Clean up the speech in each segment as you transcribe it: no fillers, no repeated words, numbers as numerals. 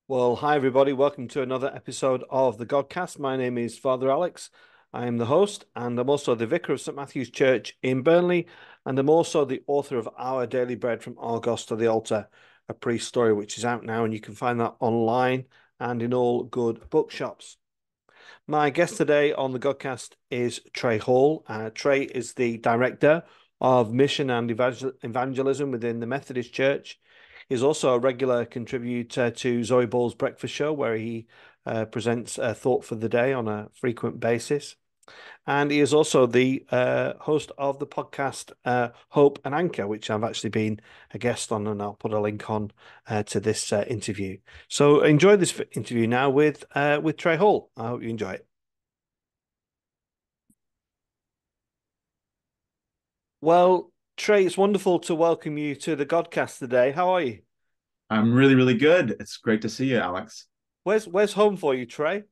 Well, hi everybody. Welcome to another episode of the Godcast. My name is Father Alex. I am the host, and I'm also the vicar of St Matthew's Church in Burnley, and I'm also the author of Our Daily Bread from Argos to the Altar, a priest story, which is out now, and you can find that online and in all good bookshops. My guest today on the Godcast is Trey Hall. Trey is the director of mission and evangelism within the Methodist Church. He's also a regular contributor to Zoe Ball's Breakfast Show, where he presents a thought for the day on a frequent basis. And he is also the host of the podcast Hope and Anchor, which I've actually been a guest on, and I'll put a link on to this interview. So enjoy this interview now with Trey Hall. I hope you enjoy it. Well, Trey, it's wonderful to welcome you to the Godcast today. How are you? I'm really, really good. It's great to see you, Alex. Where's home for you, Trey?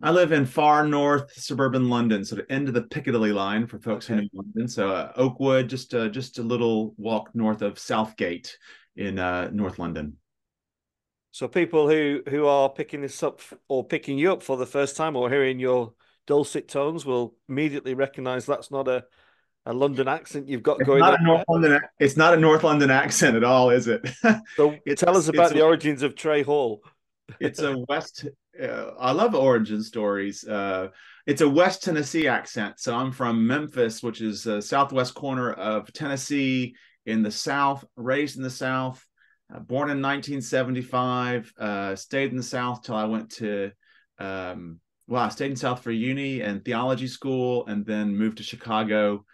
I live in far north suburban London, sort of end of the Piccadilly line for folks who Okay. know London. So Oakwood, just a little walk north of Southgate in North London. So people who are picking this up or picking you up for the first time or hearing your dulcet tones will immediately recognize that's not a London accent you've got It's going not on a North there. London. It's not a North London accent at all, is it? So It's tell us it's about the origins of Trey Hall. it's a West. I love origin stories. It's a West Tennessee accent. So I'm from Memphis, which is the southwest corner of Tennessee in the South. Raised in the South, born in 1975. Stayed in the South till I went to. I stayed in South for uni and theology school, and then moved to Chicago,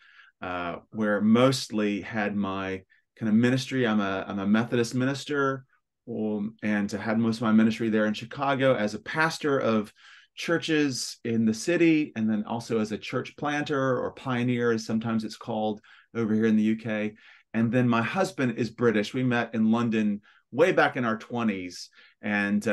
where mostly had my kind of ministry. I'm a Methodist minister, and had most of my ministry there in Chicago as a pastor of churches in the city, and then also as a church planter or pioneer, as sometimes it's called over here in the UK. And then my husband is British. We met in London way back in our 20s, and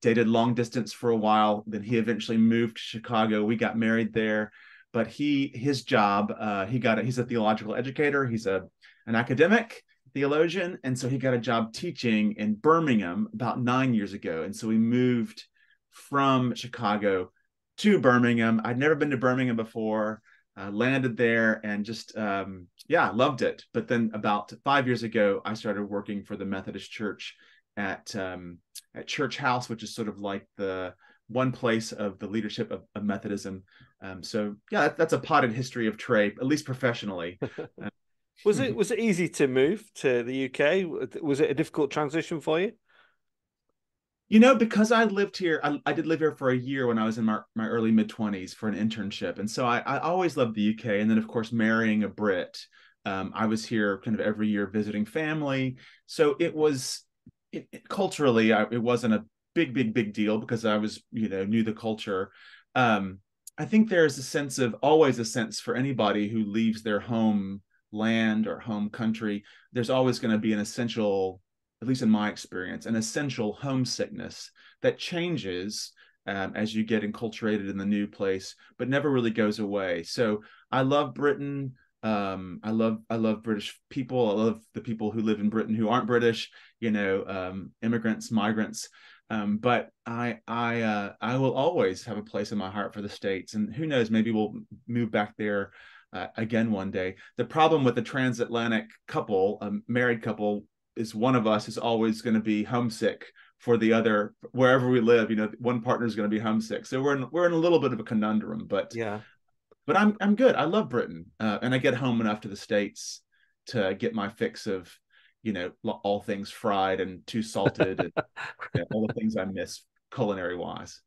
dated long distance for a while. Then he eventually moved to Chicago. We got married there. But his job, he's a theological educator. He's an academic theologian, and so he got a job teaching in Birmingham about 9 years ago. And so we moved from Chicago to Birmingham. I'd never been to Birmingham before. Landed there and just loved it. But then about 5 years ago, I started working for the Methodist Church at Church House, which is sort of like the one place of the leadership of Methodism. That's a potted history of Trey, at least professionally. Uh, Was it easy to move to the UK? Was it a difficult transition for you? because I lived here, I did live here for a year when I was in my early mid 20s for an internship. And so I always loved the UK. And then, of course, marrying a Brit, I was here kind of every year visiting family. So culturally, it wasn't a big deal because I was, knew the culture. I think there's always a sense for anybody who leaves their home land or home country. There's always going to be an essential, at least in my experience, an essential homesickness that changes as you get enculturated in the new place, but never really goes away. So I love Britain. I love British people. I love the people who live in Britain who aren't British. Immigrants, migrants. But I will always have a place in my heart for the States, and who knows, maybe we'll move back there again one day. The problem with the transatlantic couple, a married couple, is one of us is always going to be homesick for the other wherever we live. One partner is going to be homesick, so we're in a little bit of a conundrum. But Yeah. but I'm good. I love Britain, and I get home enough to the States to get my fix of all things fried and too salted, and all the things I miss culinary wise.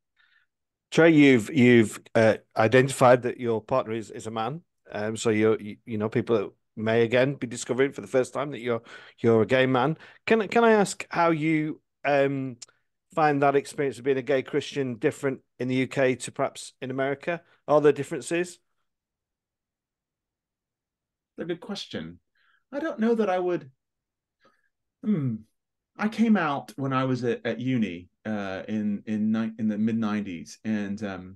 Trey, you've identified that your partner is a man. So people may again be discovering for the first time that you're a gay man. Can I ask how you find that experience of being a gay Christian different in the UK to perhaps in America? Are there differences? A good question. I don't know that I would. Hmm. I came out when I was at uni in the mid 90s, and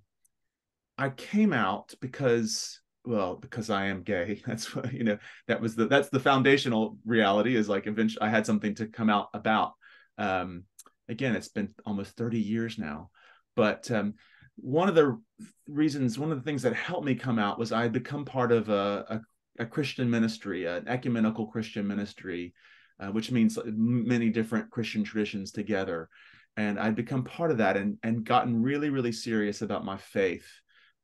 I came out because I am gay. That's what that's the foundational reality, is like eventually I had something to come out about. Um, again, it's been almost 30 years now. But one of the things that helped me come out was I had become part of a Christian ministry, an ecumenical Christian ministry, which means many different Christian traditions together. And I'd become part of that and gotten really, really serious about my faith.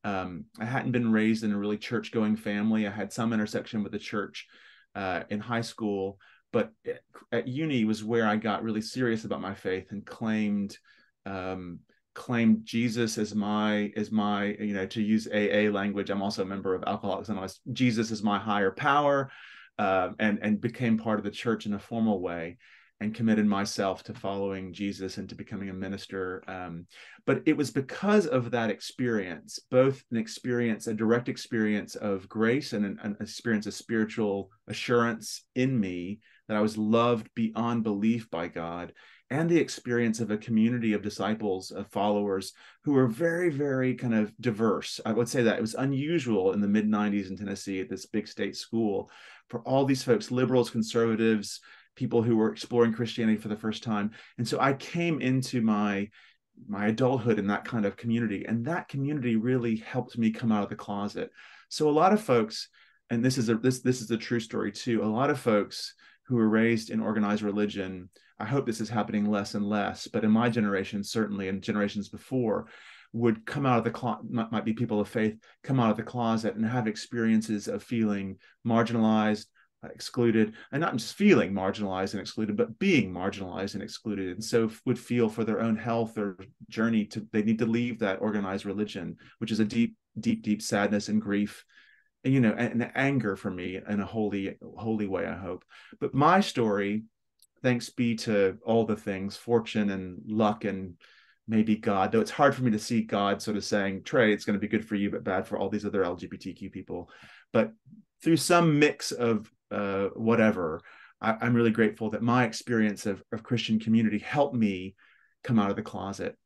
I hadn't been raised in a really church-going family. I had some intersection with the church in high school, but at uni was where I got really serious about my faith and claimed Jesus as my, to use AA language. I'm also a member of Alcoholics Anonymous. Jesus is my higher power, and became part of the church in a formal way, and committed myself to following Jesus and to becoming a minister. But it was because of that experience, both a direct experience of grace and an experience of spiritual assurance in me, that I was loved beyond belief by God, and the experience of a community of disciples, of followers who were very, very kind of diverse. I would say that it was unusual in the mid-90s in Tennessee at this big state school for all these folks, liberals, conservatives, people who were exploring Christianity for the first time. And so I came into my adulthood in that kind of community, and that community really helped me come out of the closet. So a lot of folks, and this is a true story too, a lot of folks who were raised in organized religion, I hope this is happening less and less, but in my generation, certainly, and generations before, would come out of the closet, might be people of faith, come out of the closet and have experiences of feeling marginalized, excluded, and not just feeling marginalized and excluded, but being marginalized and excluded. And so would feel for their own health or journey they need to leave that organized religion, which is a deep, deep, deep sadness and grief, and anger for me in a holy way, I hope. But my story, thanks be to all the things, fortune and luck and maybe God, though it's hard for me to see God sort of saying, Trey, it's going to be good for you, but bad for all these other LGBTQ people. But through some mix of whatever, I'm really grateful that my experience of Christian community helped me come out of the closet.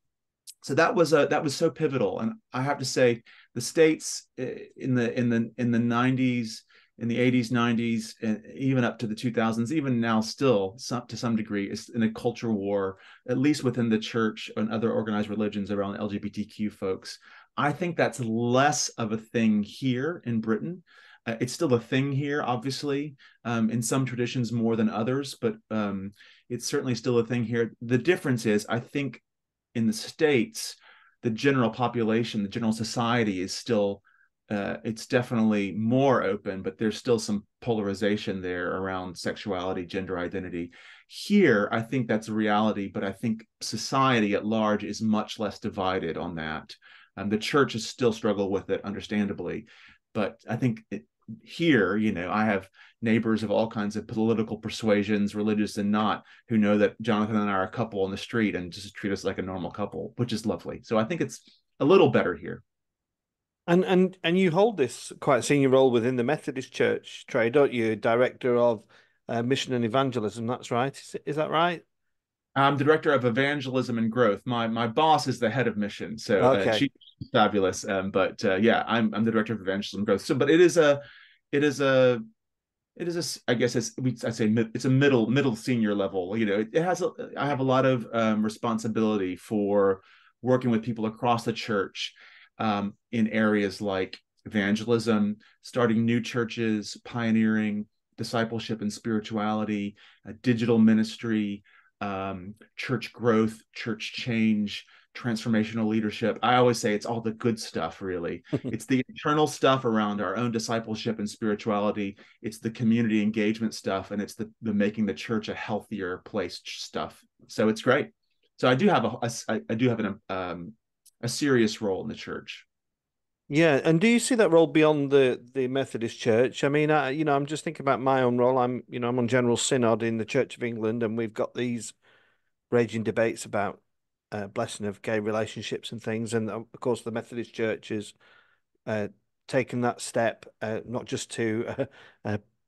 So that was so pivotal. And I have to say, the States in the 90s, in the 80s, 90s, and even up to the 2000s, even now still to some degree, is in a culture war, at least within the church and other organized religions around LGBTQ folks. I think that's less of a thing here in Britain. It's still a thing here, obviously, in some traditions more than others, but it's certainly still a thing here. The difference is, I think, in the States, the general population, the general society is still, it's definitely more open, but there's still some polarization there around sexuality, gender identity. Here, I think that's a reality, but I think society at large is much less divided on that. The church has still struggled with it, understandably, but I think here, I have neighbors of all kinds of political persuasions, religious and not, who know that Jonathan and I are a couple on the street and just treat us like a normal couple, which is lovely. So I think it's a little better here. And you hold this quite senior role within the Methodist Church, Trey, don't you? Director of Mission and Evangelism. That's right. Is that right? I'm the director of evangelism and growth. My boss is the head of mission, so Okay. she's fabulous. But yeah, I'm the director of evangelism and growth. So, but it is a I guess I say it's a middle senior level. I have a lot of responsibility for working with people across the church in areas like evangelism, starting new churches, pioneering discipleship and spirituality, digital ministry, church growth, church change, transformational leadership. I always say it's all the good stuff, really. It's the internal stuff around our own discipleship and spirituality. It's the community engagement stuff, and it's the making the church a healthier place stuff. So it's great. So I do have a serious role in the church. Yeah, and do you see that role beyond the Methodist Church? I mean, I'm just thinking about my own role. I'm on General Synod in the Church of England, and we've got these raging debates about blessing of gay relationships and things. And of course, the Methodist Church has uh, taken that step, not just to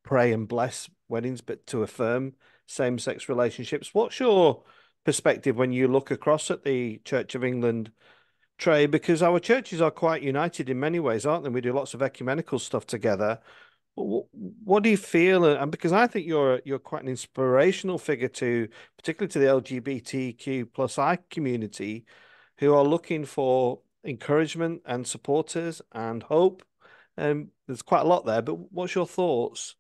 pray and bless weddings, but to affirm same-sex relationships. What's your perspective when you look across at the Church of England, Trey? Because our churches are quite united in many ways, aren't they? We do lots of ecumenical stuff together. What do you feel? And because I think you're quite an inspirational figure to, particularly to the LGBTQ plus I community, who are looking for encouragement and supporters and hope. There's quite a lot there, but what's your thoughts?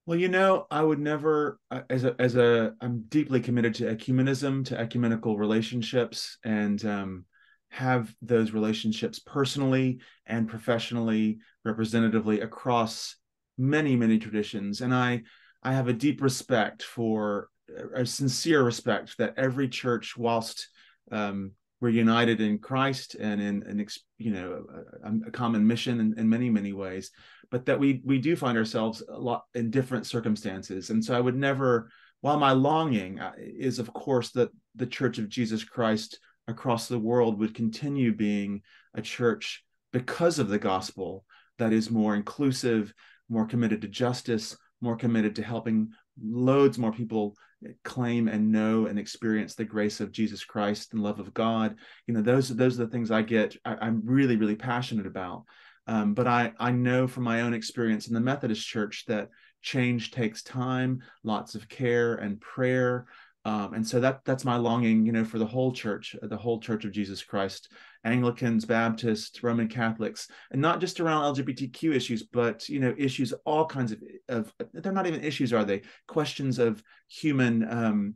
Well, I would never, I'm deeply committed to ecumenism, to ecumenical relationships, and have those relationships personally and professionally, representatively across many, many traditions. And I have a deep respect for, a sincere respect that every church, whilst we're united in Christ and in a common mission in many, many ways, but that we do find ourselves a lot in different circumstances. And so I would never, while my longing is, of course, that the Church of Jesus Christ across the world would continue being a church because of the gospel that is more inclusive, more committed to justice, more committed to helping loads more people claim and know and experience the grace of Jesus Christ and love of God. Those are the things I'm really, really passionate about. But I know from my own experience in the Methodist Church that change takes time, lots of care and prayer. And so that's my longing, for the whole church of Jesus Christ, Anglicans, Baptists, Roman Catholics, and not just around LGBTQ issues, but issues, all kinds of they're not even issues, are they? Questions of human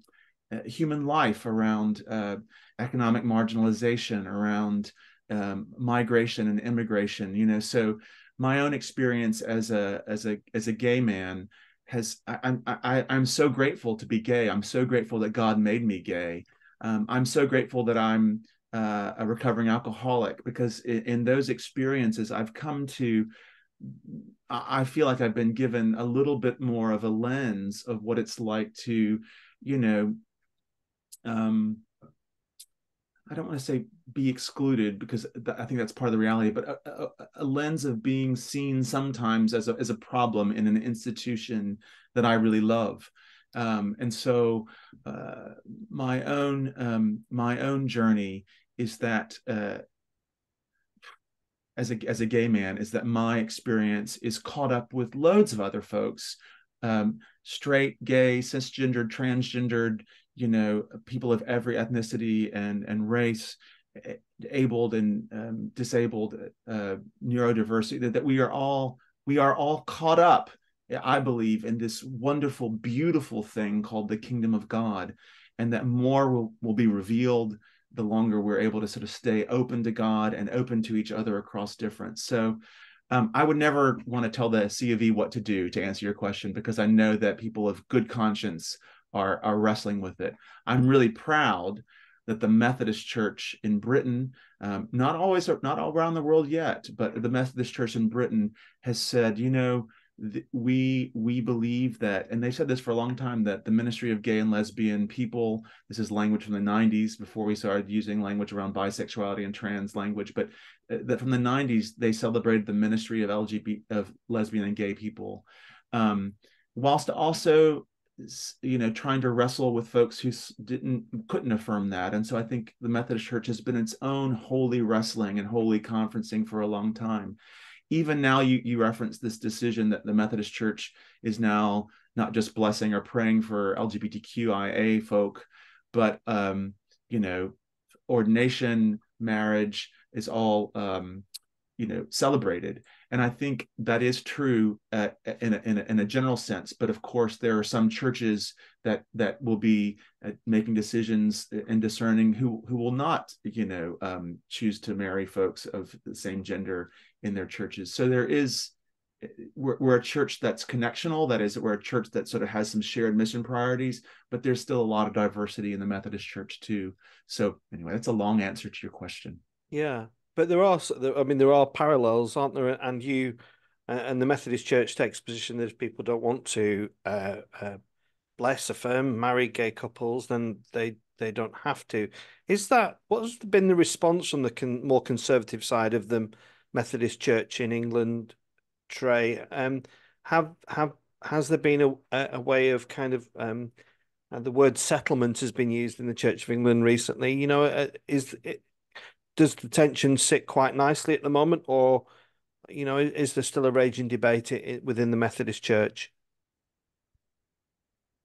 life around economic marginalization, around migration and immigration. So my own experience as a gay man I'm so grateful to be gay. I'm so grateful that God made me gay. I'm so grateful that I'm a recovering alcoholic, because in those experiences I've come to, I feel like I've been given a little bit more of a lens of what it's like to, um, I don't want to say be excluded, because I think that's part of the reality, but a lens of being seen sometimes as a problem in an institution that I really love. And so my own journey is that as a gay man, is that my experience is caught up with loads of other folks, straight, gay, cisgendered, transgendered, people of every ethnicity and race, abled and disabled, neurodiversity, that we are all caught up, I believe, in this wonderful, beautiful thing called the kingdom of God, and that more will be revealed the longer we're able to sort of stay open to God and open to each other across difference. So I would never want to tell the C of E what to do, to answer your question, because I know that people of good conscience are wrestling with it. I'm really proud that the Methodist Church in Britain, not all around the world yet, but the Methodist Church in Britain has said, we believe that, and they said this for a long time, that the ministry of gay and lesbian people, this is language from the 90s, before we started using language around bisexuality and trans language, but that from the 90s they celebrated the ministry of of lesbian and gay people, whilst also trying to wrestle with folks who couldn't affirm that. And so I think the Methodist Church has been its own holy wrestling and holy conferencing for a long time. Even now, you reference this decision that the Methodist Church is now not just blessing or praying for LGBTQIA folk, but ordination, marriage is all celebrated. And I think that is true in a general sense. But of course, there are some churches that will be making decisions and discerning who will not, choose to marry folks of the same gender in their churches. So we're a church that's connectional. That is, we're a church that sort of has some shared mission priorities, but there's still a lot of diversity in the Methodist Church too. So anyway, that's a long answer to your question. Yeah, but there are parallels, aren't there? And the Methodist Church takes position that if people don't want to bless, affirm, marry gay couples, then they don't have to. What's been the response from the more conservative side of the Methodist Church in England, Trey? Has there been a way of kind of the word settlement has been used in the Church of England recently? Does the tension sit quite nicely at the moment, or You know, is there still a raging debate within the Methodist Church?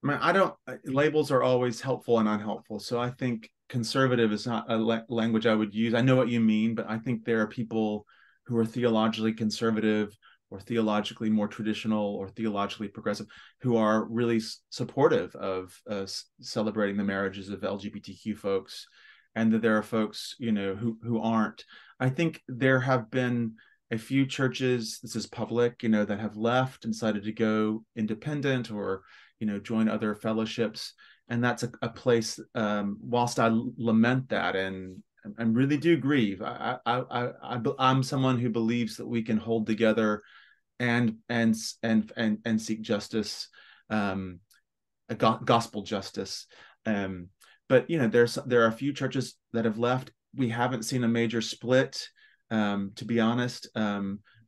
I mean, I don't, labels are always helpful and unhelpful. So I think conservative is not a language I would use. I know what you mean, but I think there are people who are theologically conservative or theologically more traditional or theologically progressive who are really supportive of celebrating the marriages of LGBTQ folks, and that there are folks, who aren't. I think there have been a few churches, this is public, that have left and decided to go independent or join other fellowships. And that's a place, whilst I lament that and really do grieve, I'm someone who believes that we can hold together and seek justice, gospel justice. But there are a few churches that have left. We haven't seen a major split, to be honest.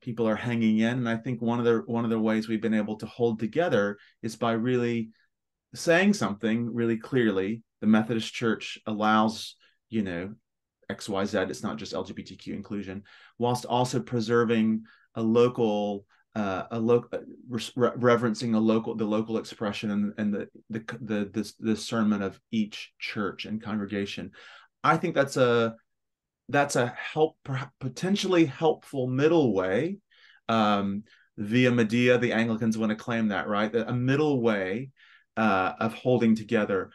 People are hanging in, and I think one of the ways we've been able to hold together is by really saying something really clearly. The Methodist Church allows, XYZ. It's not just LGBTQ inclusion, whilst also preserving a local, reverencing the local expression and the discernment of each church and congregation. I think that's a potentially helpful middle way. Via Medea, the Anglicans want to claim that, right? A middle way of holding together.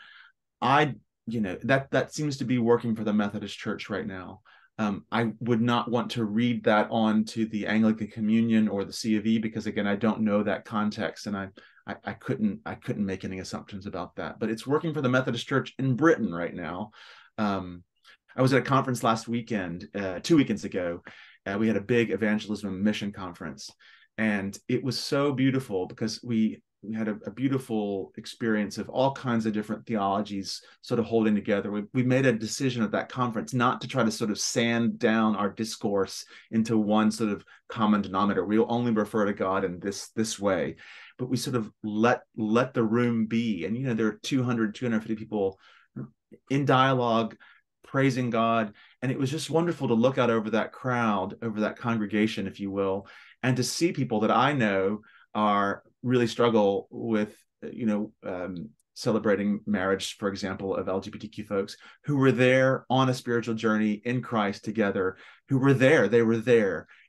That seems to be working for the Methodist Church right now. I would not want to read that on to the Anglican Communion or the C of E, because again, I don't know that context, and I couldn't make any assumptions about that. But it's working for the Methodist Church in Britain right now. I was at a conference last weekend, 2 weekends ago. We had a big evangelism mission conference, and it was so beautiful because we had a beautiful experience of all kinds of different theologies sort of holding together. We made a decision at that conference not to try to sort of sand down our discourse into one sort of common denominator. We'll only refer to God in this way, but we sort of let the room be. And, there are 250 people in dialogue, praising God. And it was just wonderful to look out over that crowd, over that congregation, if you will, and to see people that I know are really struggle with, celebrating marriage, for example, of LGBTQ folks who were there on a spiritual journey in Christ together, they were there.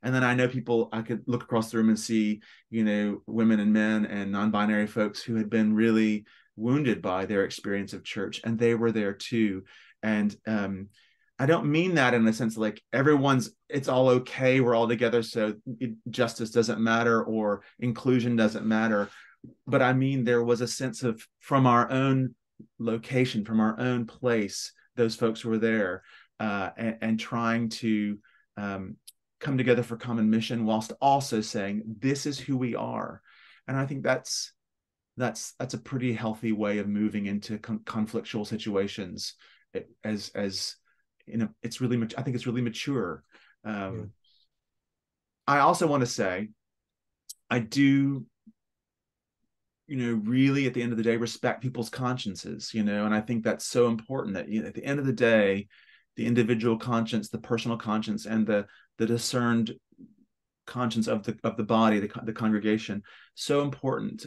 And then I know people, I could look across the room and see, women and men and non-binary folks who had been really wounded by their experience of church, and they were there too. And I don't mean that in the sense of like it's all okay, we're all together, so justice doesn't matter or inclusion doesn't matter. But I mean, there was a sense of, from our own location, from our own place, those folks were there, and trying to come together for common mission, whilst also saying, this is who we are. And I think that's a pretty healthy way of moving into conflictual situations. As it's really, I think it's really mature. I also want to say, I do, really at the end of the day, respect people's consciences, and I think that's so important that, at the end of the day, the individual conscience, the personal conscience, and the discerned conscience of the body, the congregation, so important.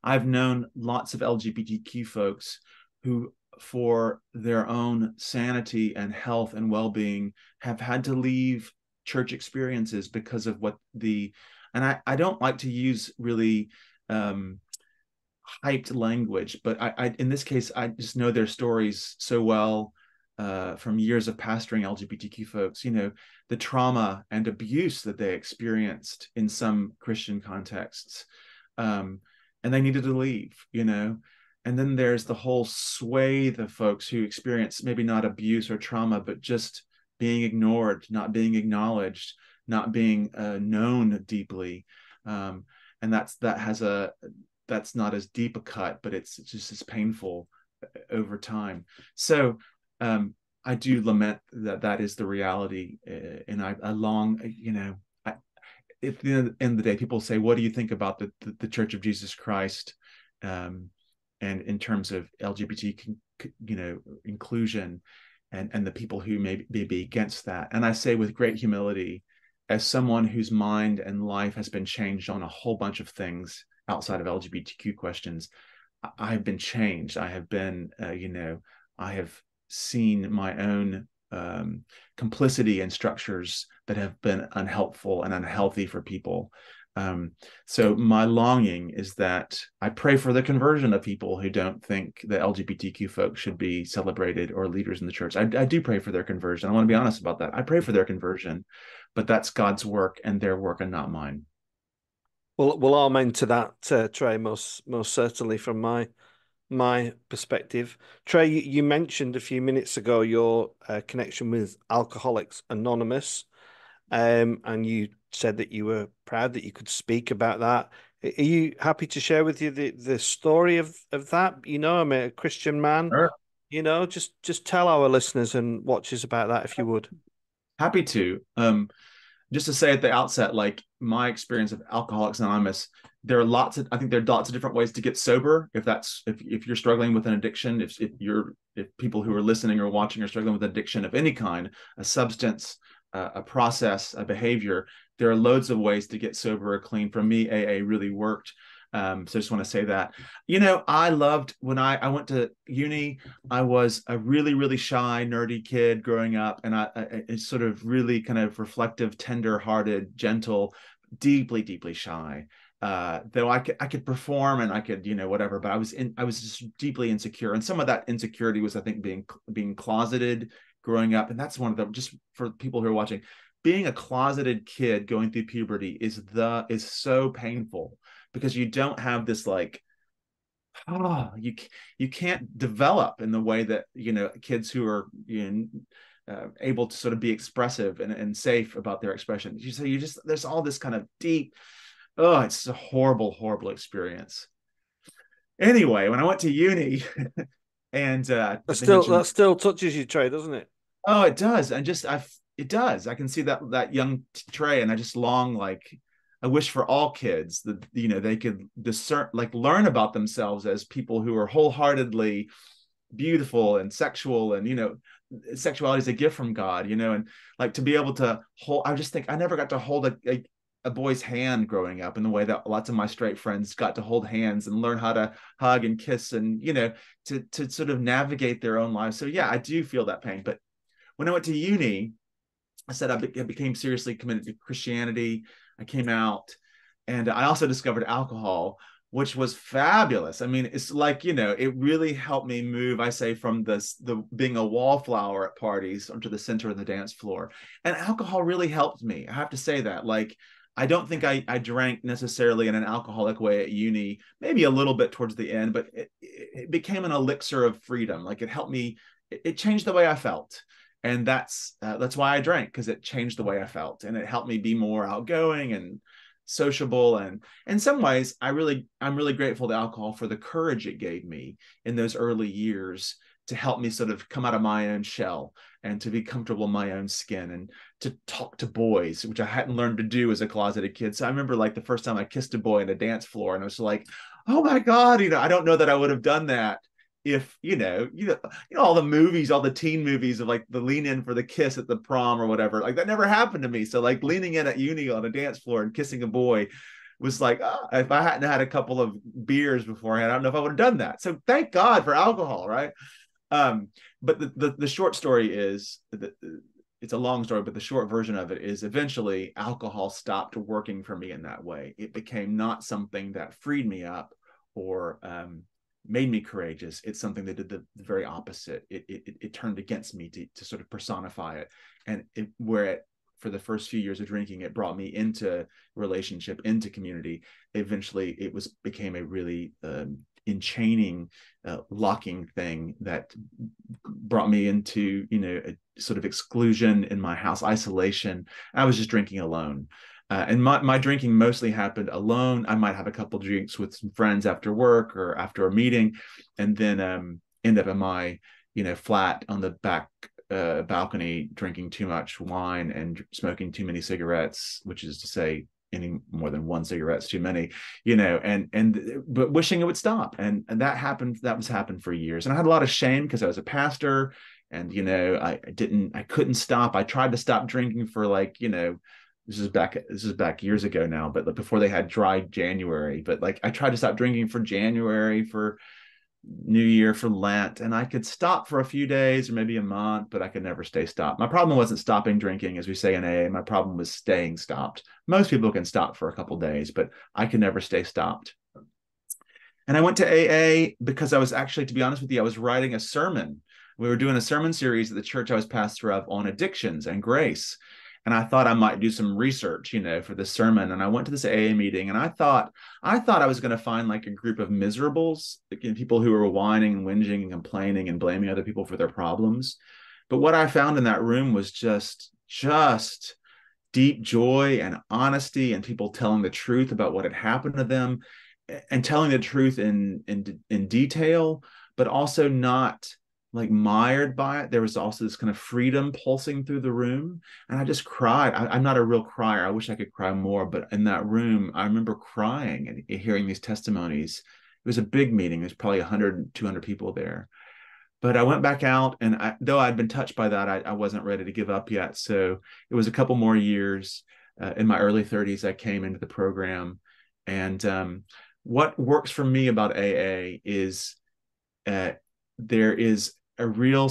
I've known lots of LGBTQ folks who, for their own sanity and health and well-being, have had to leave church experiences because of and I don't like to use really hyped language, but I in this case, I just know their stories so well, from years of pastoring LGBTQ folks, the trauma and abuse that they experienced in some Christian contexts, and they needed to leave, And then there's the whole swathe of folks who experience maybe not abuse or trauma, but just being ignored, not being acknowledged, not being known deeply. And that's not as deep a cut, but it's just as painful over time. So I do lament that is the reality. And I long, at the end of the day, people say, what do you think about the Church of Jesus Christ? And in terms of LGBT, inclusion, and the people who may be against that. And I say with great humility, as someone whose mind and life has been changed on a whole bunch of things outside of LGBTQ questions, I have been changed. I have been, I have seen my own complicity in structures that have been unhelpful and unhealthy for people. So my longing is that I pray for the conversion of people who don't think that LGBTQ folks should be celebrated or leaders in the church. I do pray for their conversion. I want to be honest about that. I pray for their conversion, but that's God's work and their work and not mine. Well, amen to that, Trey. Most certainly from my perspective. Trey, you mentioned a few minutes ago your connection with Alcoholics Anonymous, and you said that you were proud that you could speak about that. Are you happy to share with you the story of that? I'm a Christian man. Sure. Just tell our listeners and watchers about that if you would. Happy to. Just to say at the outset, like my experience of Alcoholics Anonymous, I think there are lots of different ways to get sober. If you're struggling with an addiction, if people who are listening or watching are struggling with addiction of any kind, a substance, a process, a behavior, there are loads of ways to get sober or clean. For me, AA really worked. So I just want to say that. I loved when I went to uni. I was a really, really shy, nerdy kid growing up, and I sort of really kind of reflective, tender-hearted, gentle, deeply, deeply shy. Though I could perform and I could, whatever, but I was just deeply insecure. And some of that insecurity was, I think, being closeted growing up. And that's one of the, just for people who are watching, being a closeted kid going through puberty is so painful because you don't have this you can't develop in the way that kids who are able to sort of be expressive and safe about their expression. There's all this kind of deep, it's a horrible experience. Anyway, when I went to uni and That still touches you, Trey, doesn't it? oh, it does. And it does. I can see that young Trey, and I just long, I wish for all kids that they could discern, learn about themselves as people who are wholeheartedly beautiful and sexual, and sexuality is a gift from God, and to be able to hold. I just think I never got to hold a boy's hand growing up in the way that lots of my straight friends got to hold hands and learn how to hug and kiss and to sort of navigate their own lives. So yeah, I do feel that pain. But when I went to uni, I said I became seriously committed to Christianity. I came out, and I also discovered alcohol, which was fabulous. I mean, it's it really helped me move, I say, from the being a wallflower at parties onto the center of the dance floor. And alcohol really helped me. I have to say that. I don't think I drank necessarily in an alcoholic way at uni, maybe a little bit towards the end, but it became an elixir of freedom. It helped me, it changed the way I felt. And that's why I drank, because it changed the way I felt, and it helped me be more outgoing and sociable. And in some ways, I'm really grateful to alcohol for the courage it gave me in those early years to help me sort of come out of my own shell and to be comfortable in my own skin and to talk to boys, which I hadn't learned to do as a closeted kid. So I remember the first time I kissed a boy on a dance floor, and I was like, oh my God, I don't know that I would have done that if all the movies, all the teen movies of the lean in for the kiss at the prom or whatever, that never happened to me. So leaning in at uni on a dance floor and kissing a boy was if I hadn't had a couple of beers beforehand, I don't know if I would have done that. So thank God for alcohol, right? But the short story is that it's a long story, but the short version of it is eventually alcohol stopped working for me in that way. It became not something that freed me up or made me courageous. It's something that did the very opposite. It turned against me to sort of personify it. And for the first few years of drinking, it brought me into relationship, into community. Eventually, became a really enchaining, locking thing that brought me into a sort of exclusion in my house, isolation. I was just drinking alone. And my drinking mostly happened alone. I might have a couple drinks with some friends after work or after a meeting, and then end up in my flat on the back balcony drinking too much wine and smoking too many cigarettes, which is to say any more than one cigarette's too many, but wishing it would stop. And that happened for years. And I had a lot of shame because I was a pastor, and I couldn't stop. I tried to stop drinking for This is back years ago now, but like before they had dry January. But like I tried to stop drinking for January, for New Year, for Lent, and I could stop for a few days or maybe a month, but I could never stay stopped. My problem wasn't stopping drinking, as we say in AA. My problem was staying stopped. Most people can stop for a couple days, but I could never stay stopped. And I went to AA because I was actually, to be honest with you, I was writing a sermon. We were doing a sermon series at the church I was pastor of on addictions and grace. And I thought I might do some research, for this sermon. And I went to this AA meeting, and I thought I was going to find like a group of miserables, people who were whining and whinging and complaining and blaming other people for their problems. But what I found in that room was just deep joy and honesty, and people telling the truth about what had happened to them, and telling the truth in detail, but also not like mired by it. There was also this kind of freedom pulsing through the room, and I just cried. I'm not a real crier. I wish I could cry more, but in that room, I remember crying and hearing these testimonies. It was a big meeting. There's probably 100, 200 people there. But I went back out, and though I'd been touched by that, I wasn't ready to give up yet. So it was a couple more years. In my early 30s, I came into the program, and what works for me about AA is there is a real,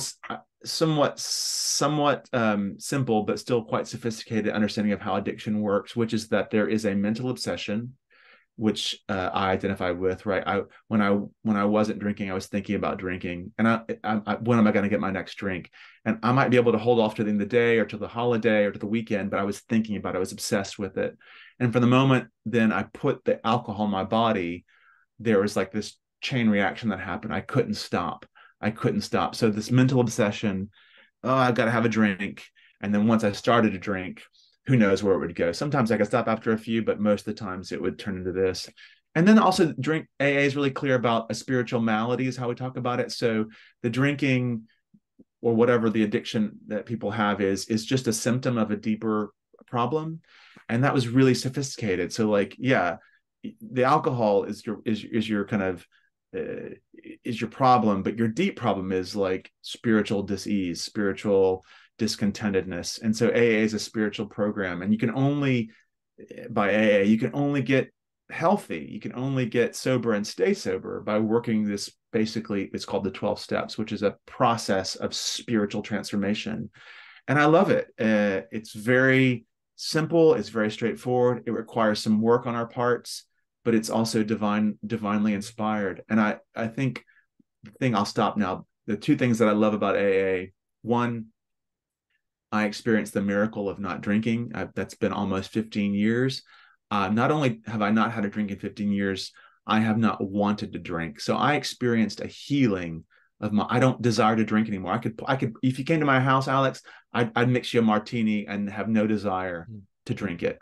somewhat simple, but still quite sophisticated understanding of how addiction works, which is that there is a mental obsession, which I identify with. Right, when I wasn't drinking, I was thinking about drinking, and when am I going to get my next drink? And I might be able to hold off to the end of the day, or to the holiday, or to the weekend, but I was thinking about it. I was obsessed with it. And from the moment then I put the alcohol in my body, there was like this chain reaction that happened. I couldn't stop. So this mental obsession, oh, I've got to have a drink. And then once I started to drink, who knows where it would go. Sometimes I could stop after a few, but most of the times it would turn into this. And then also AA is really clear about a spiritual malady is how we talk about it. So the drinking or whatever the addiction that people have is just a symptom of a deeper problem. And that was really sophisticated. So like, yeah, the alcohol is your kind of is your problem, but your deep problem is like spiritual dis-ease, spiritual discontentedness. And so AA is a spiritual program, and you can only get healthy, you can only get sober and stay sober by working this, basically it's called the 12 steps, which is a process of spiritual transformation. And I love it. It's very simple, it's very straightforward, it requires some work on our parts, but it's also divinely inspired. And I think I'll stop now. The two things that I love about AA: one, I experienced the miracle of not drinking. That's been almost 15 years. Not only have I not had a drink in 15 years, I have not wanted to drink. So I experienced a healing of I don't desire to drink anymore. I could, if you came to my house, Alex, I'd mix you a martini and have no desire to drink it.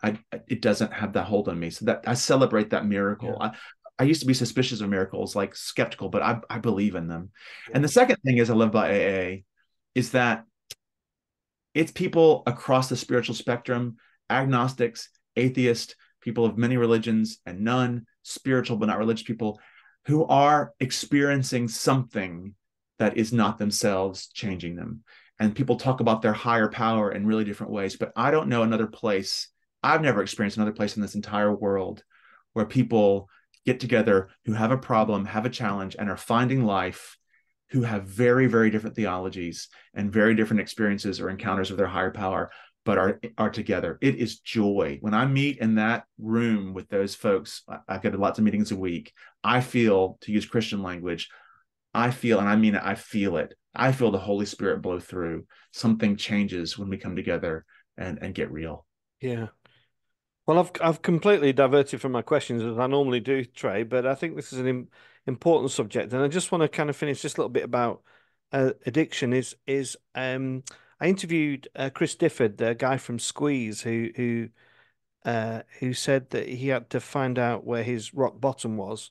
It doesn't have that hold on me. So that I celebrate that miracle. Yeah. I used to be suspicious of miracles, like skeptical, but I believe in them. Yeah. And the second thing is I love about AA is that it's people across the spiritual spectrum, agnostics, atheists, people of many religions and none, spiritual but not religious people, who are experiencing something that is not themselves changing them. And people talk about their higher power in really different ways, but I don't know another place. I've never experienced another place in this entire world where people get together who have a problem, have a challenge, and are finding life, who have very, very different theologies and very different experiences or encounters of their higher power, but are together. It is joy. When I meet in that room with those folks, I've got lots of meetings a week, I feel, to use Christian language, I feel, and I mean it, I feel it. I feel the Holy Spirit blow through. Something changes when we come together and get real. Yeah. Well, I've completely diverted from my questions as I normally do, Trey, but I think this is an important subject, and I just want to kind of finish just a little bit about addiction. I interviewed Chris Difford, the guy from Squeeze, who said that he had to find out where his rock bottom was,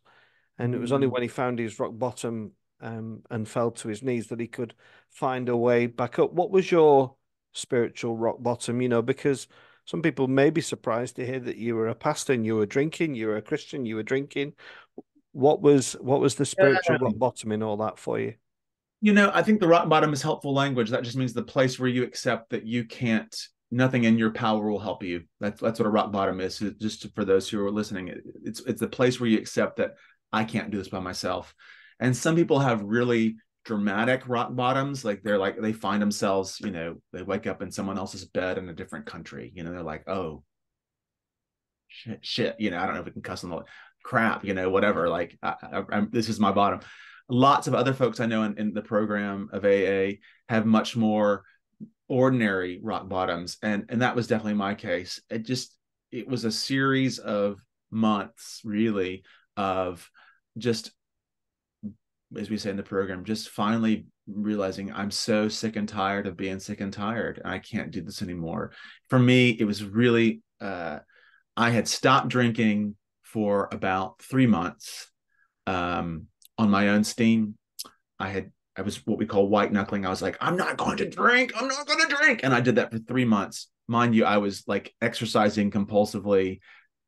and it was only when he found his rock bottom and fell to his knees that he could find a way back up. What was your spiritual rock bottom? Because some people may be surprised to hear that you were a pastor and you were drinking, you were a Christian, you were drinking. What was the spiritual rock bottom in all that for you? I think the rock bottom is helpful language. That just means the place where you accept that you can't nothing in your power will help you. That's what a rock bottom is. Just for those who are listening, it's the place where you accept that I can't do this by myself. And some people have really dramatic rock bottoms. Like they find themselves, they wake up in someone else's bed in a different country. They're like, oh shit. I don't know if we can cuss on the crap, whatever. Like this is my bottom. Lots of other folks I know in the program of AA have much more ordinary rock bottoms, and that was definitely my case. It was a series of months, really, of just, as we say in the program, just finally realizing I'm so sick and tired of being sick and tired, and I can't do this anymore. For me, it was really I had stopped drinking for about 3 months on my own steam. I was what we call white knuckling. I was like, I'm not going to drink. I'm not going to drink. And I did that for 3 months. Mind you, I was like exercising compulsively,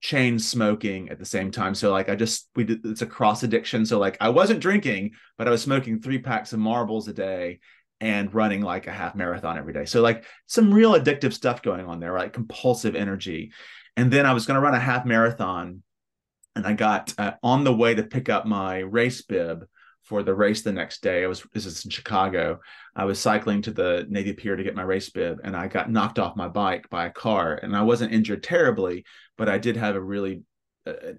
chain smoking at the same time. So like it's a cross addiction. So like I wasn't drinking, but I was smoking 3 packs of marbles a day and running like a half marathon every day. So like some real addictive stuff going on there, right? Compulsive energy. And then I was going to run a half marathon, and I got on the way to pick up my race bib for the race the next day. This is in Chicago. I was cycling to the Navy Pier to get my race bib, and I got knocked off my bike by a car. And I wasn't injured terribly, but I did have an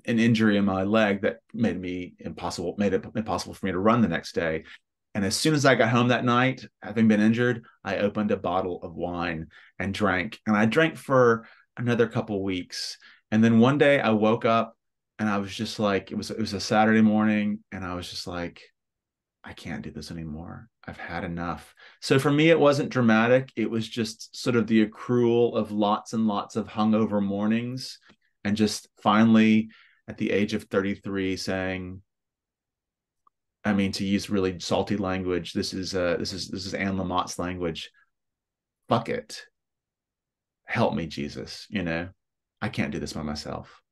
injury in my leg that made it impossible for me to run the next day. And as soon as I got home that night, having been injured, I opened a bottle of wine and drank. And I drank for another couple of weeks. And then one day I woke up and I was just like, it was a Saturday morning, and I was just like, I can't do this anymore. I've had enough. So for me, it wasn't dramatic. It was just sort of the accrual of lots and lots of hungover mornings, and just finally at the age of 33 saying, I mean, to use really salty language, this is Anne Lamott's language. Fuck it. Help me, Jesus. I can't do this by myself.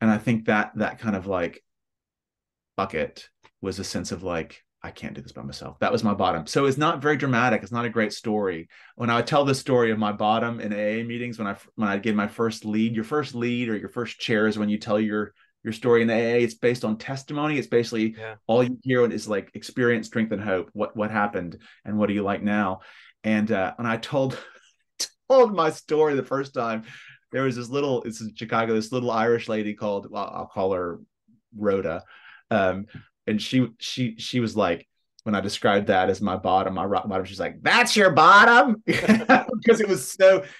And I think that kind of like, fuck it, was a sense of like, I can't do this by myself. That was my bottom. So it's not very dramatic. It's not a great story. When I would tell the story of my bottom in AA meetings, when I gave my first lead, your first lead or your first chair is when you tell your story in AA. It's based on testimony. It's basically all you hear is like experience, strength, and hope. What happened and what do you like now? And when I told my story the first time, there was it's in Chicago, this little Irish lady called, well, I'll call her Rhoda. And she was like, when I described that as my bottom, my rock bottom, she's like, that's your bottom? Because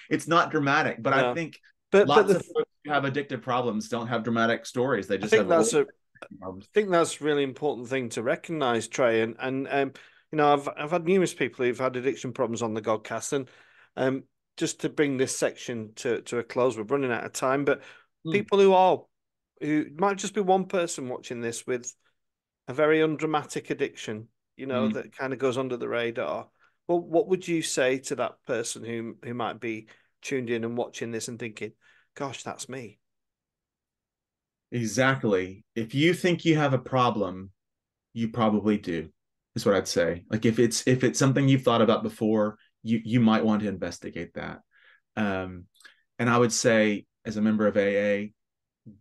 it's not dramatic. But I think lots of folks who have addictive problems don't have dramatic stories. They just have I think that's a really important thing to recognize, Trey. And I've had numerous people who've had addiction problems on the Godcast, and just to bring this section to a close, we're running out of time. But people who might just be one person watching this with a very undramatic addiction, that kind of goes under the radar. Well, what would you say to that person who might be tuned in and watching this and thinking, gosh, that's me? Exactly. If you think you have a problem, you probably do, is what I'd say. Like if it's something you've thought about before, you might want to investigate that. And I would say, as a member of AA,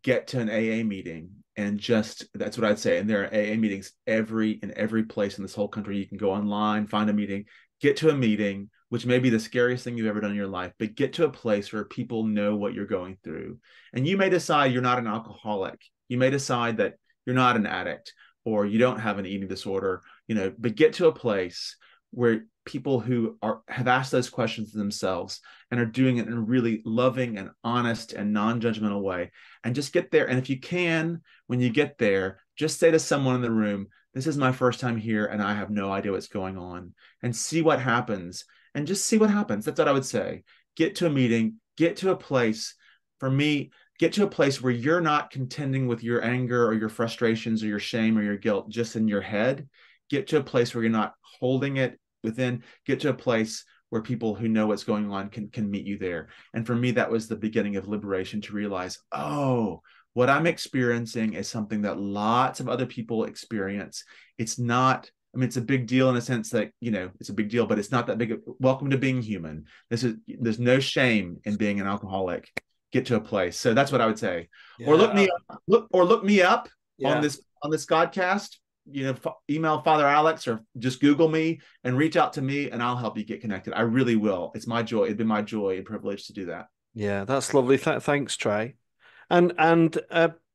get to an AA meeting, and that's what I'd say. And there are AA meetings in every place in this whole country. You can go online, find a meeting, get to a meeting, which may be the scariest thing you've ever done in your life, but get to a place where people know what you're going through. And you may decide you're not an alcoholic. You may decide that you're not an addict, or you don't have an eating disorder, but get to a place where people who have asked those questions to themselves and are doing it in a really loving and honest and non-judgmental way, and just get there. And if you can, when you get there, just say to someone in the room, this is my first time here and I have no idea what's going on, and see what happens. And just see what happens. That's what I would say. Get to a meeting, get to a place. For me, get to a place where you're not contending with your anger or your frustrations or your shame or your guilt just in your head. Get to a place where you're not holding it within. Get to a place where people who know what's going on can meet you there. And for me, that was the beginning of liberation, to realize, oh, what I'm experiencing is something that lots of other people experience. It's not I mean, it's a big deal in a sense that, it's a big deal, but it's not that big. Welcome to being human. There's no shame in being an alcoholic. Get to a place. So that's what I would say. Or look Yeah. me up, look me up on Yeah. this Godcast. Email Father Alex or just Google me and reach out to me, and I'll help you get connected. I really will. It's my joy. It'd been my joy and privilege to do that. Yeah, that's lovely. Thanks, Trey. And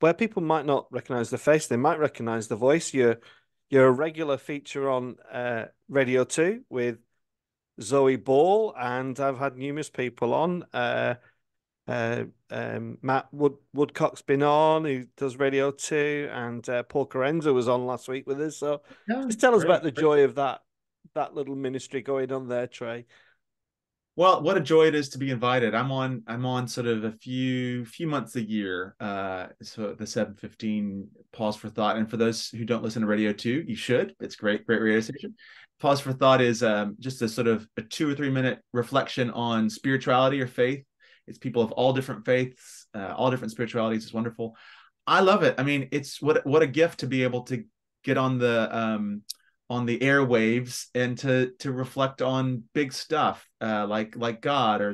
where people might not recognize the face, they might recognize the voice. You're a regular feature on Radio 2 with Zoe Ball, and I've had numerous people on. Matt Woodcock's been on, who does Radio 2, and Paul Carenza was on last week with us. So Yeah, just tell us about great. the joy of that little ministry going on there, Trey. Well, what a joy it is to be invited. I'm on sort of a few months a year. So the 7:15 pause for thought. And for those who don't listen to Radio 2, you should. It's great radio station. Pause for thought is just a sort of a 2 or 3 minute reflection on spirituality or faith. It's people of all different faiths, all different spiritualities. It's wonderful. I love it. I mean, it's what a gift to be able to get on the airwaves and to reflect on big stuff, like God or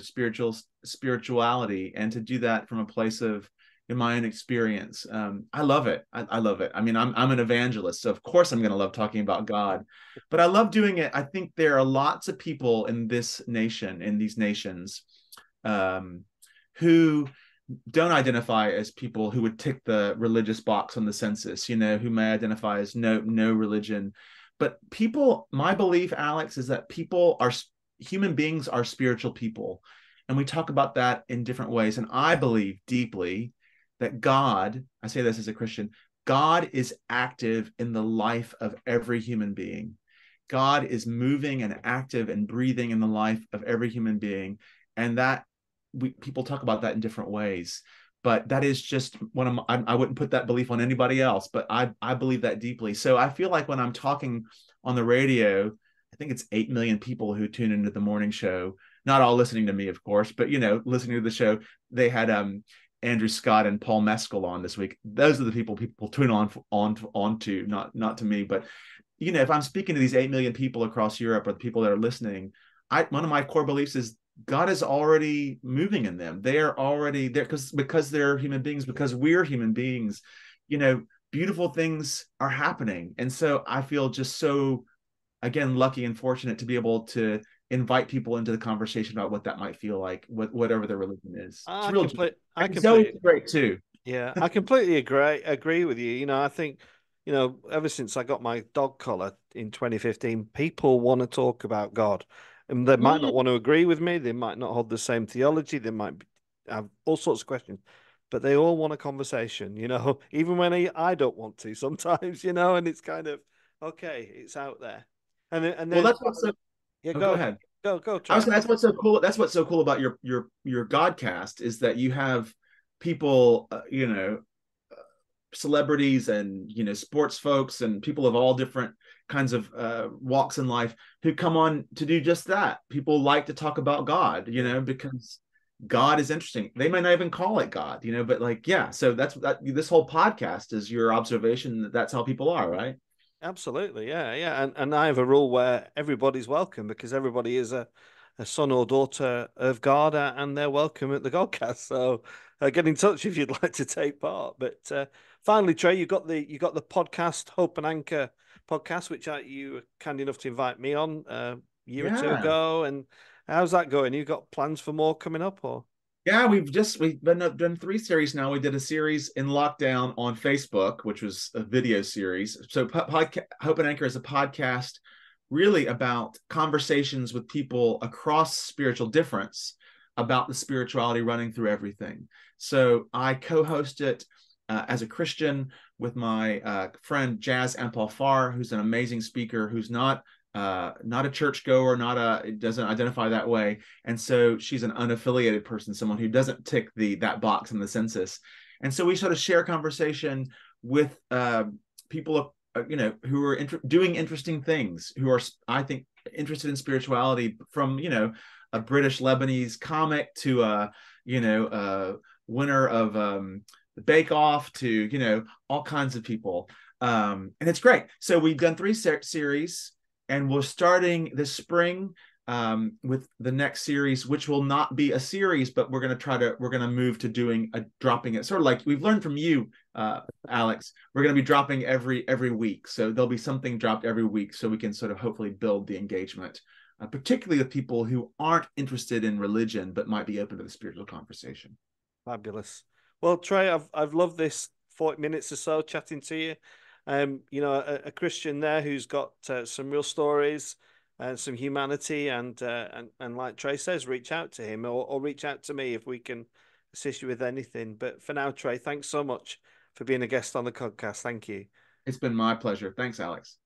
spirituality, and to do that from a place of, in my own experience. I love it. I love it. I mean, I'm an evangelist, so of course I'm going to love talking about God, but I love doing it. I think there are lots of people in this nation, in these nations, who don't identify as people who would tick the religious box on the census, who may identify as no religion. But people, my belief, Alex, is that human beings are spiritual people. And we talk about that in different ways. And I believe deeply that God, I say this as a Christian, God is active in the life of every human being. God is moving and active and breathing in the life of every human being. And that people talk about that in different ways. But that is just I wouldn't put that belief on anybody else, but I believe that deeply. So I feel like when I'm talking on the radio, I think it's 8 million people who tune into the morning show, not all listening to me, of course, but, listening to the show. They had Andrew Scott and Paul Mescal on this week. Those are the people tune on to, not to me. But, if I'm speaking to these 8 million people across Europe, or the people that are listening, one of my core beliefs is God is already moving in them. They are already there because they're human beings, because we're human beings, beautiful things are happening. And so I feel just so, again, lucky and fortunate to be able to invite people into the conversation about what that might feel like, whatever their religion is. It's I real. completely, Zoe's great too. yeah, I completely agree with you. I think, ever since I got my dog collar in 2015, people want to talk about God. And they might not want to agree with me. They might not hold the same theology. They might have all sorts of questions, but they all want a conversation, even when I don't want to sometimes, and it's kind of, okay, it's out there. And Well, then, that's what's so. yeah, Oh, go ahead. go, I was Trey. That's what's so cool. That's what's so cool about your Godcast is that you have people, celebrities and sports folks and people of all different kinds of walks in life who come on to do just that. People like to talk about God, because God is interesting. They may not even call it God, but like, yeah. So this whole podcast is your observation that that's how people are, right? Absolutely, yeah, yeah. And I have a rule where everybody's welcome because everybody is a son or daughter of God, and they're welcome at the Godcast. So get in touch if you'd like to take part. But finally, Trey, you got the podcast Hope and Anchor podcast, which you were kind enough to invite me on a year or two Yeah. ago. And how's that going? You got plans for more coming up, or? Yeah, we've been done 3 series now. We did a series in lockdown on Facebook, which was a video series. So Hope and Anchor is a podcast really about conversations with people across spiritual difference about the spirituality running through everything. So I co-host it as a Christian with my friend Jazz Ampalfar, who's an amazing speaker, who's not a churchgoer, doesn't identify that way, and so she's an unaffiliated person, someone who doesn't tick that box in the census. And so we sort of share conversation with people, who are doing interesting things, who are, I think, interested in spirituality, from a British Lebanese comic to a winner of the Bake Off to all kinds of people. And it's great. So we've done 3 series, and we're starting this spring with the next series, which will not be a series, but we're going to move to dropping it, sort of like we've learned from you, Alex. We're going to be dropping every week. So there'll be something dropped every week, so we can sort of hopefully build the engagement, particularly with people who aren't interested in religion, but might be open to the spiritual conversation. Fabulous. Well, Trey, I've loved this 40 minutes or so chatting to you. A Christian there who's got some real stories and some humanity, and like Trey says, reach out to him or reach out to me if we can assist you with anything. But for now, Trey, thanks so much for being a guest on the podcast. Thank you. It's been my pleasure. Thanks, Alex.